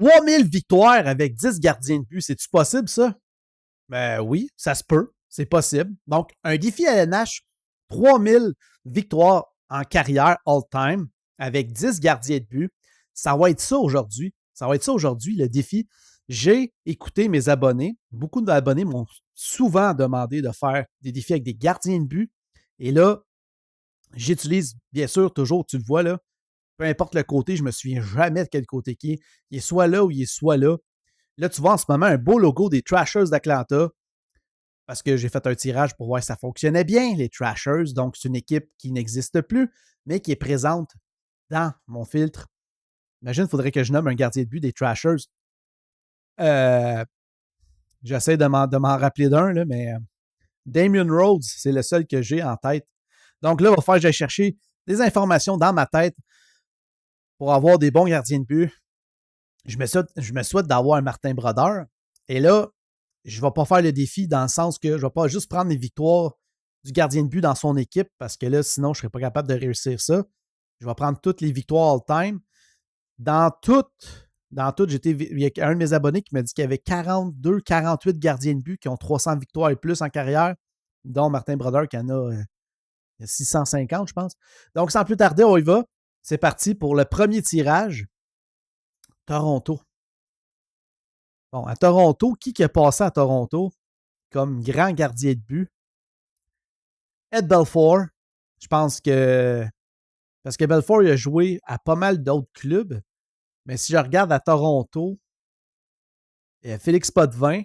3000 victoires avec 10 gardiens de but. C'est-tu possible, ça? Ben oui, ça se peut. C'est possible. Donc, un défi LNH, 3000 victoires en carrière all-time avec 10 gardiens de but. Ça va être ça aujourd'hui. Ça va être ça aujourd'hui, le défi. J'ai écouté mes abonnés. Beaucoup d'abonnés m'ont souvent demandé de faire des défis avec des gardiens de but. Et là, j'utilise, bien sûr, toujours, tu le vois là, peu importe le côté, je ne me souviens jamais de quel côté qui est. Il est soit là ou il est soit là. Là, tu vois en ce moment un beau logo des Trashers d'Atlanta parce que j'ai fait un tirage pour voir si ça fonctionnait bien, les Trashers. Donc, c'est une équipe qui n'existe plus, mais qui est présente dans mon filtre. Imagine, il faudrait que je nomme un gardien de but des Trashers. J'essaie de m'en rappeler d'un, là, mais Damien Rhodes, c'est le seul que j'ai en tête. Donc là, il va falloir que j'aille chercher des informations dans ma tête pour avoir des bons gardiens de but. Je me souhaite d'avoir un Martin Brodeur. Et là, je ne vais pas faire le défi dans le sens que je ne vais pas juste prendre les victoires du gardien de but dans son équipe parce que là, sinon, je ne serais pas capable de réussir ça. Je vais prendre toutes les victoires all-time. Dans toutes, il y a un de mes abonnés qui m'a dit qu'il y avait 42, 48 gardiens de but qui ont 300 victoires et plus en carrière, dont Martin Brodeur qui en a 650, je pense. Donc, sans plus tarder, on y va. C'est parti pour le premier tirage. Toronto. Bon, à Toronto, qui a passé à Toronto comme grand gardien de but? Ed Belfour. Je pense que... Parce que Belfour, il a joué à pas mal d'autres clubs. Mais si je regarde à Toronto, il y a Félix Potvin.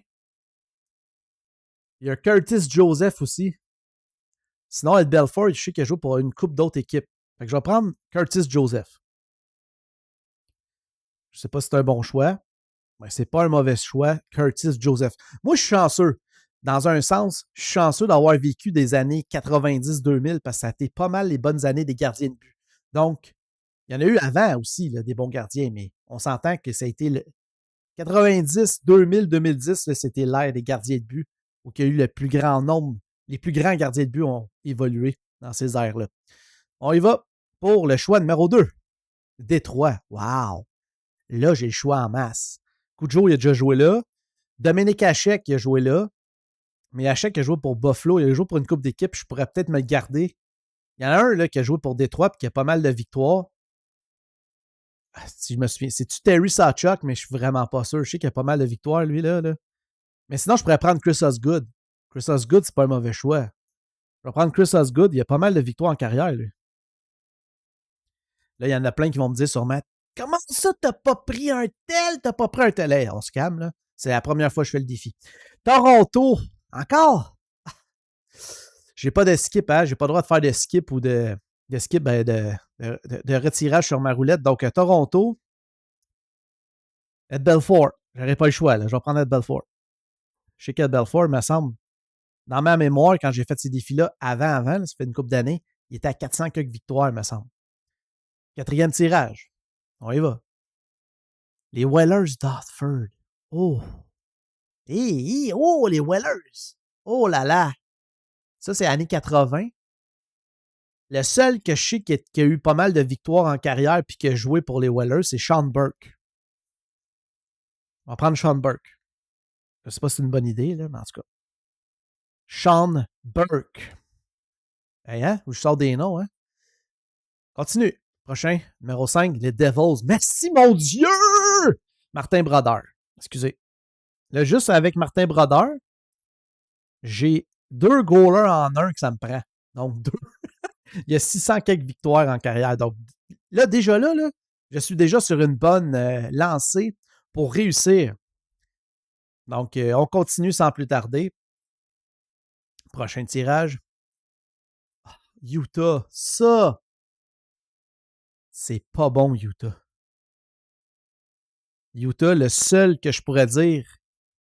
Il y a Curtis Joseph aussi. Sinon, Ed Belfour, je sais qu'il a joué pour une couple d'autres équipes. Fait que je vais prendre Curtis Joseph. Je ne sais pas si c'est un bon choix. Mais c'est pas un mauvais choix, Curtis Joseph. Moi, je suis chanceux. Dans un sens, je suis chanceux d'avoir vécu des années 90-2000 parce que ça a été pas mal les bonnes années des gardiens de but. Donc, il y en a eu avant aussi, là, des bons gardiens, mais on s'entend que ça a été le 90, 2000, 2010, là, c'était l'ère des gardiens de but où il y a eu le plus grand nombre, les plus grands gardiens de but ont évolué dans ces ères-là. On y va pour le choix numéro 2. Détroit. Wow! Là, j'ai le choix en masse. Cujo, il a déjà joué là. Dominique Hachek, il a joué là. Mais Hachek a joué pour Buffalo. Il a joué pour une coupe d'équipe. Je pourrais peut-être me le garder. Il y en a un là, qui a joué pour Détroit et qui a pas mal de victoires. Si je me souviens, c'est-tu Terry Sawchuk, mais je suis vraiment pas sûr. Je sais qu'il a pas mal de victoires, lui, là. Mais sinon, je pourrais prendre Chris Osgood. Chris Osgood, c'est pas un mauvais choix. Je vais prendre Chris Osgood. Il a pas mal de victoires en carrière, lui. Là, il y en a plein qui vont me dire sûrement comment ça, t'as pas pris un tel? T'as pas pris un tel? Hey, on se calme, là. C'est la première fois que je fais le défi. Toronto, encore? J'ai pas de skip, hein? J'ai pas le droit de faire de skip ou de skip, de retirage sur ma roulette. Donc, Toronto, Ed Belfour. J'aurais pas le choix, là. Je vais prendre Ed Belfour. Je sais qu'Ed Belfour, me semble, dans ma mémoire, quand j'ai fait ces défis-là, avant, là, ça fait une couple d'années, il était à 400 quelques victoires, me semble. 4e tirage. On y va. Les Whalers d'Hartford. Oh! Oh, les Whalers! Oh là là! Ça, c'est années 80. Le seul que je sais qui a eu pas mal de victoires en carrière puis qui a joué pour les Whalers, c'est Sean Burke. On va prendre Sean Burke. Je ne sais pas si c'est une bonne idée, là, mais en tout cas. Sean Burke. Hey, hein? Je sors des noms, hein? Continue. Prochain, numéro 5, les Devils. Merci, mon Dieu! Martin Brodeur. Excusez. Là, juste avec Martin Brodeur, j'ai 2 goalers en un que ça me prend. Donc, 2. Il y a 600 quelques victoires en carrière. Donc, là, déjà là, je suis déjà sur une bonne lancée pour réussir. Donc, on continue sans plus tarder. Prochain tirage. Utah. Ça, c'est pas bon, Utah. Utah, le seul que je pourrais dire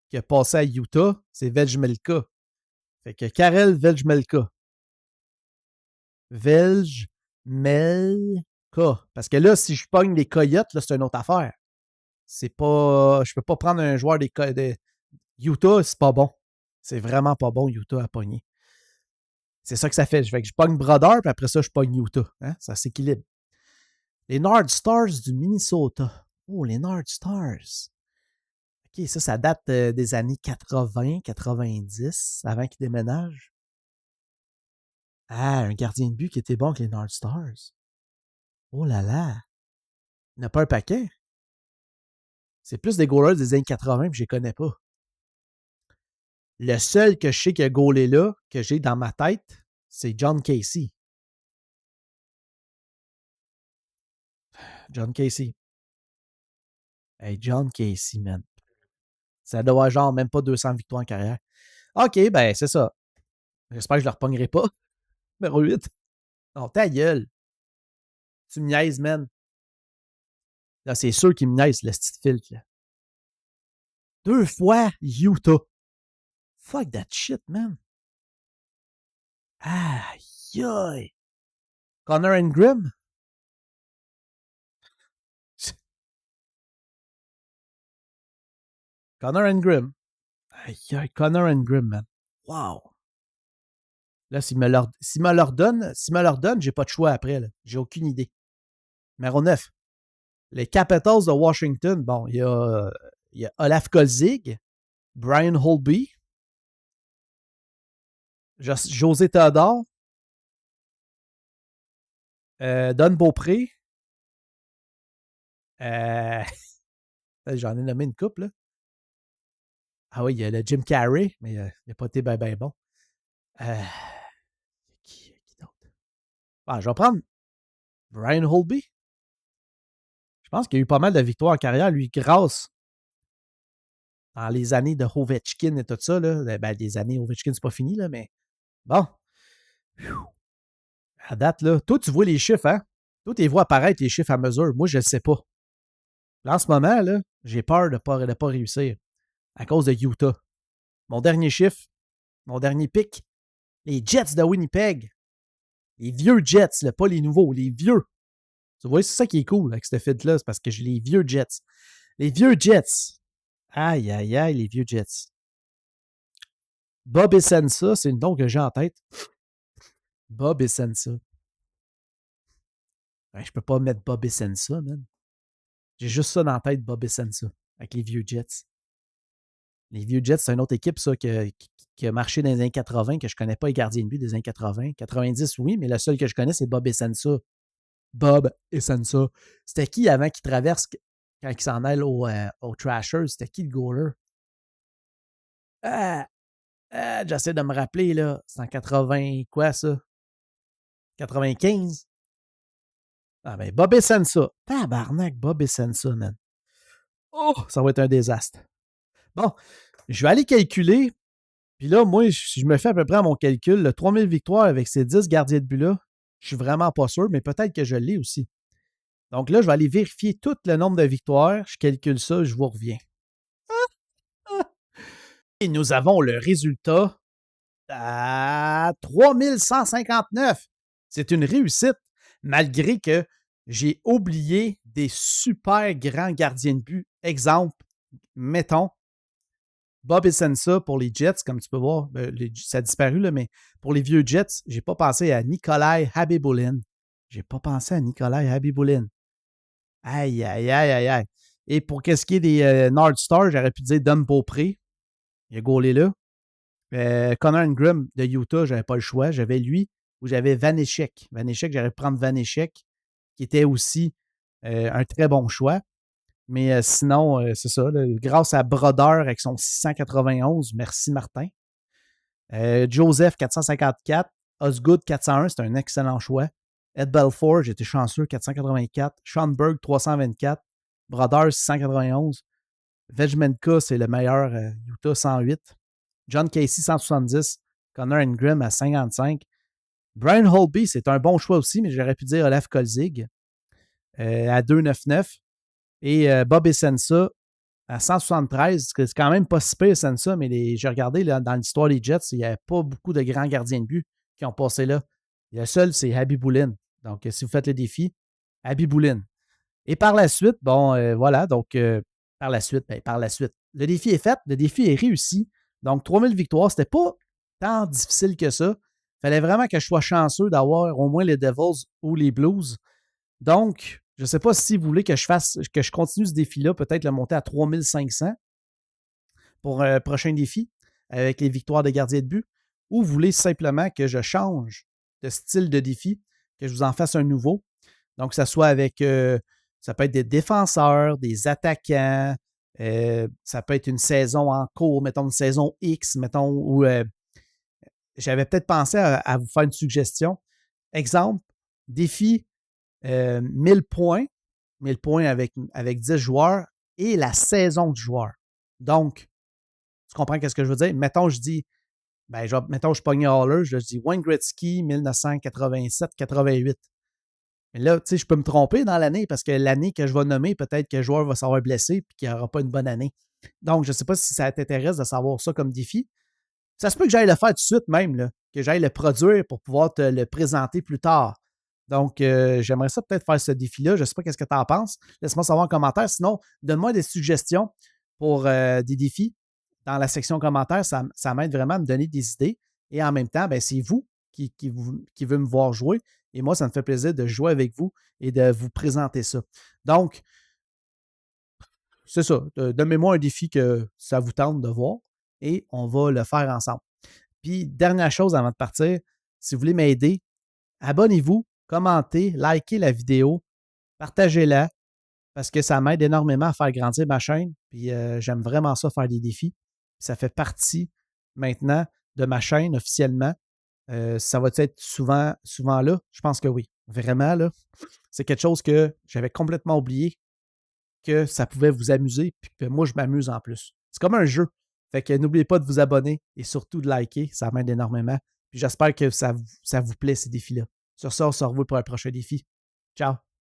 qui a passé à Utah, c'est Vejmelka. Fait que Karel Vejmelka. Vejmelka. Parce que là, si je pogne les Coyotes, là, c'est une autre affaire. C'est pas. Je peux pas prendre un joueur de Utah, c'est pas bon. C'est vraiment pas bon, Utah, à pogner. C'est ça que ça fait. Fait que je pogne Brodeur, puis après ça, je pogne Utah. Hein? Ça s'équilibre. Les Nord Stars du Minnesota. Oh, les North Stars. OK, ça date des années 80, 90, avant qu'ils déménagent. Ah, un gardien de but qui était bon avec les North Stars. Oh là là. Il n'y en a pas un paquet. C'est plus des goalers des années 80 que je les connais pas. Le seul que je sais qui a goalé là, que j'ai dans ma tête, c'est John Casey. John Casey. Hey, John Casey, man. Ça doit avoir genre même pas 200 victoires en carrière. OK, ben c'est ça. J'espère que je ne le repognerai pas. Numéro 8. Non, ta gueule. Tu me niaises, man. Là, c'est sûr qu'il me niaise, le petit filtre. Là. 2 fois Utah. Fuck that shit, man. Aïe, aïe. Connor Ingram? Connor Ingram. Aïe, aïe, Connor Ingram, man. Wow. Là, s'il me leur donne, j'ai pas de choix après. J'ai aucune idée. Numéro 9. Les Capitals de Washington. Bon, il y a Olaf Kolzig, Brian Holtby, José Theodore, Don Beaupré. J'en ai nommé une couple, là. Ah oui, il y a le Jim Carrey, mais il n'a pas été bien bon. Qui d'autre? Ah, je vais prendre Brian Holtby. Je pense qu'il y a eu pas mal de victoires en carrière, lui, grâce dans les années de Ovechkin et tout ça. Là. Ben, des années Ovechkin, c'est pas fini, là, mais bon. À date, là, toi, tu vois les chiffres, hein? Toi, tu les vois apparaître, les chiffres à mesure. Moi, je ne le sais pas. Là, en ce moment, là, j'ai peur de ne pas réussir à cause de Utah. Mon dernier chiffre, mon dernier pic, les Jets de Winnipeg. Les vieux Jets, là, pas les nouveaux, les vieux. Tu vois, c'est ça qui est cool avec ce fit-là, c'est parce que j'ai les vieux Jets. Les vieux Jets. Aïe, aïe, aïe, les vieux Jets. Bob Essensa, c'est le nom que j'ai en tête. Bob Essensa. Ben, je peux pas mettre Bob Essensa, man. J'ai juste ça dans la tête, Bob Essensa, avec les vieux Jets. Les vieux Jets, c'est une autre équipe, ça, qui a marché dans les années 80, que je connais pas les gardiens de but des années 80. 90, oui, mais le seul que je connais, c'est Bob Essensa. Bob Essensa. C'était qui avant qu'il traverse, quand il s'en aille au Trashers? C'était qui le goaler? J'essaie de me rappeler, là. C'est en 80, quoi, ça? 95? Ah, ben, Bob Essensa. Tabarnak, Bob Essensa, man. Oh, ça va être un désastre. Bon, je vais aller calculer. Puis là, moi, je me fais à peu près à mon calcul, le 3000 victoires avec ces 10 gardiens de but-là, je suis vraiment pas sûr, mais peut-être que je l'ai aussi. Donc là, je vais aller vérifier tout le nombre de victoires. Je calcule ça, je vous reviens. Et nous avons le résultat à 3159. C'est une réussite, malgré que j'ai oublié des super grands gardiens de but. Exemple, mettons, Bob Essensa pour les Jets, comme tu peux voir, ça a disparu, là, mais pour les vieux Jets, j'ai pas pensé à Nikolai Habibulin. J'ai pas pensé à Nikolai Habibulin. Aïe, aïe, aïe, aïe, aïe. Et pour qu'est-ce qui est des North Stars, j'aurais pu dire Don Beaupré. Il a gaulé là. Connor Ingram de Utah, j'avais pas le choix. J'avais lui ou j'avais Vanecek. Vanecek, j'aurais pu prendre Vanecek, qui était aussi un très bon choix. Mais sinon, c'est ça. Là, grâce à Brodeur avec son 691, merci Martin. Joseph 454, Osgood 401, c'est un excellent choix. Ed Belfort, j'étais chanceux, 484. Schoenberg 324. Brodeur 691. Vejmenka, c'est le meilleur, Utah 108. John Casey 170. Connor Ingram à 55. Brian Holtby, c'est un bon choix aussi, mais j'aurais pu dire Olaf Kolzig à 299. Et Bob Essensa à 173. C'est quand même pas si pire, Essensa, mais j'ai regardé là, dans l'histoire des Jets, il n'y avait pas beaucoup de grands gardiens de but qui ont passé là. Le seul, c'est Habibulin. Donc, si vous faites le défi, Habibulin. Et par la suite, bon, voilà, donc par la suite, le défi est fait, le défi est réussi. Donc, 3000 victoires, c'était pas tant difficile que ça. Il fallait vraiment que je sois chanceux d'avoir au moins les Devils ou les Blues. Donc, Je ne sais pas si vous voulez que je continue ce défi-là, peut-être le monter à 3500 pour un prochain défi avec les victoires de gardien de but, ou vous voulez simplement que je change de style de défi, que je vous en fasse un nouveau. Donc, que ça soit avec, ça peut être des défenseurs, des attaquants, ça peut être une saison en cours, mettons une saison X, mettons, où j'avais peut-être pensé à vous faire une suggestion. Exemple, défi 1000 points, 1000 points avec 10 joueurs et la saison du joueur. Donc, tu comprends ce que je veux dire? Mettons, je dis, mettons, je pogne Haller, je dis Wayne Gretzky 1987-88. Mais là, tu sais, je peux me tromper dans l'année parce que l'année que je vais nommer, peut-être que le joueur va s'avoir blessé et qu'il n'aura pas une bonne année. Donc, je ne sais pas si ça t'intéresse de savoir ça comme défi. Ça se peut que j'aille le faire tout de suite même, là, que j'aille le produire pour pouvoir te le présenter plus tard. Donc, j'aimerais ça peut-être faire ce défi-là. Je ne sais pas qu'est-ce que tu en penses. Laisse-moi savoir en commentaire. Sinon, donne-moi des suggestions pour des défis dans la section commentaires. Ça m'aide vraiment à me donner des idées. Et en même temps, ben, c'est vous qui veut me voir jouer. Et moi, ça me fait plaisir de jouer avec vous et de vous présenter ça. Donc, c'est ça. Donnez-moi un défi que ça vous tente de voir et on va le faire ensemble. Puis, dernière chose avant de partir, si vous voulez m'aider, abonnez-vous, commentez, likez la vidéo, partagez-la parce que ça m'aide énormément à faire grandir ma chaîne. Puis, j'aime vraiment ça, faire des défis. Ça fait partie maintenant de ma chaîne officiellement. Ça va être souvent là? Je pense que oui. Vraiment, là, c'est quelque chose que j'avais complètement oublié que ça pouvait vous amuser, puis que moi, je m'amuse en plus. C'est comme un jeu. Fait que n'oubliez pas de vous abonner et surtout de liker. Ça m'aide énormément. Puis j'espère que ça vous plaît, ces défis-là. Sur ça, on se revoit pour un prochain défi. Ciao!